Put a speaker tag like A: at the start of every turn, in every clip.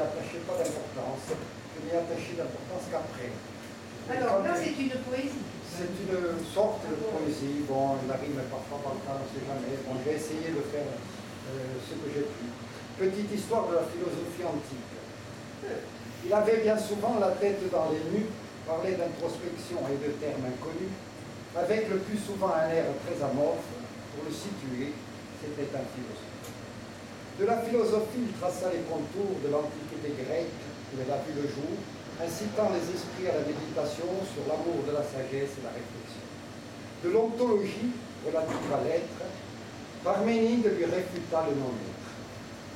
A: n'y attachais pas d'importance. Je n'y attachais d'importance qu'après.
B: Alors là, c'est une poésie.
A: C'est une sorte de poésie. Bon, la rime parfois pas le cas, on ne sait jamais. Bon, j'ai essayé de faire ce que j'ai pu. Petite histoire de la philosophie antique. Il avait bien souvent la tête dans les nues, parlait d'introspection et de termes inconnus, avec le plus souvent un air très amorphe. Pour le situer, c'était un philosophe. De la philosophie, il traça les contours de l'antiquité grecque où elle a vu le jour, incitant les esprits à la méditation sur l'amour de la sagesse et la réflexion. De l'ontologie relative à l'être, Parménide lui réfuta le non-être.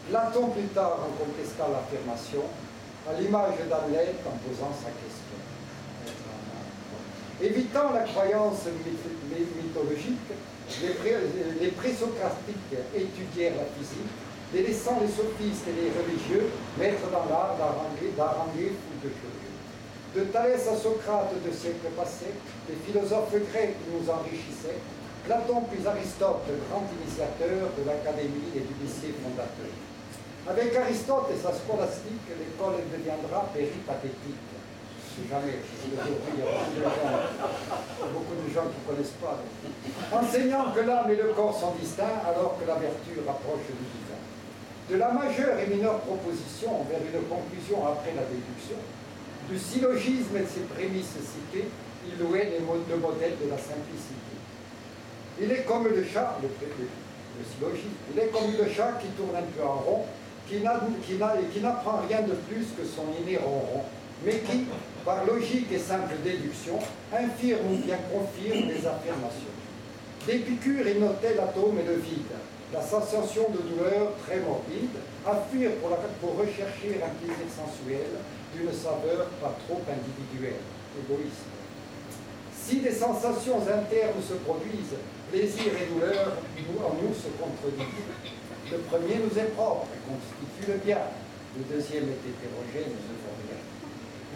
A: Platon plus tard en contesta l'affirmation, à l'image d'Hamlet en posant sa question. Évitant la croyance mythologique, les présocratiques étudièrent la physique, délaissant les sophistes et les religieux, mettre dans l'art d'haranguer foule de curieux. De Thalès à Socrate de siècles passés, les philosophes grecs nous enrichissaient, Platon puis Aristote, grand initiateur de l'académie et du lycée fondateur. Avec Aristote et sa scolastique, l'école deviendra péripathétique. Si jamais, aujourd'hui, il y a beaucoup de gens qui ne connaissent pas. Enseignant que l'âme et le corps sont distincts, alors que la vertu rapproche du divin. De la majeure et mineure proposition vers une conclusion après la déduction, du syllogisme et de ses prémices citées, il louait le modèle de la simplicité. Il est comme le chat, le syllogisme, il est comme le chat qui tourne un peu en rond, qui n'apprend rien de plus que son inné ronron, mais qui, par logique et simple déduction, infirme ou bien confirme des affirmations. D'Épicure, il notait l'atome et le vide, la sensation de douleur très morbide, à fuir pour rechercher un plaisir sensuel d'une saveur pas trop individuelle, égoïste. Si des sensations internes se produisent, plaisir et douleur en nous se contredisent. Le premier nous est propre et constitue le bien, le deuxième est hétérogène et ne vaut rien.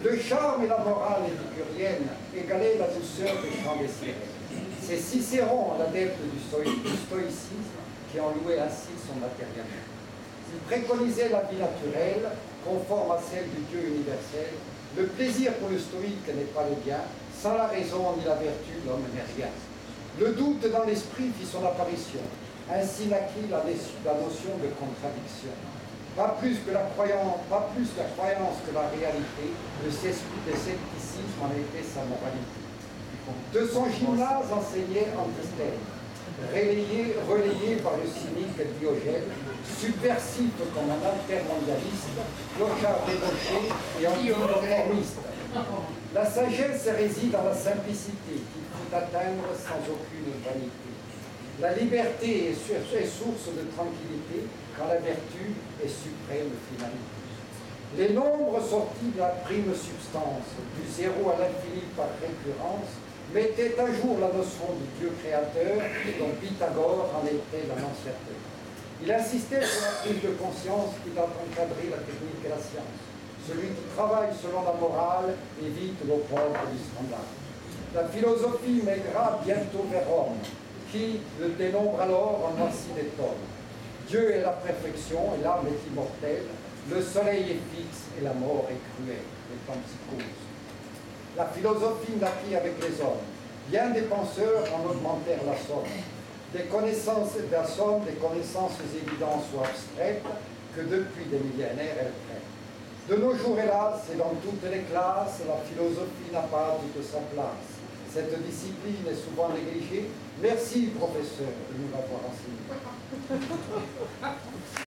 A: Le charme et la morale épicurienne égalaient la douceur des chants des sirènes. C'est Cicéron, l'adepte du stoïcisme, qui en louait ainsi son matérialisme. Il préconisait la vie naturelle, conforme à celle du Dieu universel. Le plaisir pour le stoïque n'est pas le bien, sans la raison ni la vertu, l'homme n'est rien. Le doute dans l'esprit fit son apparition. Ainsi naquit la notion de contradiction. Pas plus la croyance que la réalité, le scepticisme en était sa moralité. De son gymnase enseignait Antisthène, relayé par le cynique Diogène, subversif comme un altermondialiste, clochard débauché et anticonformiste. La sagesse réside dans la simplicité qu'il faut atteindre sans aucune vanité. La liberté est source de tranquillité quand la vertu est suprême finalité. Les nombres sortis de la prime substance, du zéro à l'infini par récurrence, mettaient à jour la notion du Dieu créateur dont Pythagore en était l'annonciateur. Il insistait sur la prise de conscience qui doit encadrer la technique et la science. Celui qui travaille selon la morale évite l'opprobre du scandale. La philosophie maigra bientôt vers Rome, qui le dénombre alors en noisy des tonnes. Dieu est la perfection et l'âme est immortelle, le soleil est fixe et la mort est cruelle, est en psychose. La philosophie naquit avec les hommes. Bien des penseurs en augmentèrent la somme. Des connaissances des connaissances évidentes ou abstraites que depuis des millénaires elles prennent. De nos jours, hélas, et dans toutes les classes, la philosophie n'a pas toute sa place. Cette discipline est souvent négligée. Merci, professeur, de nous l'avoir enseigné.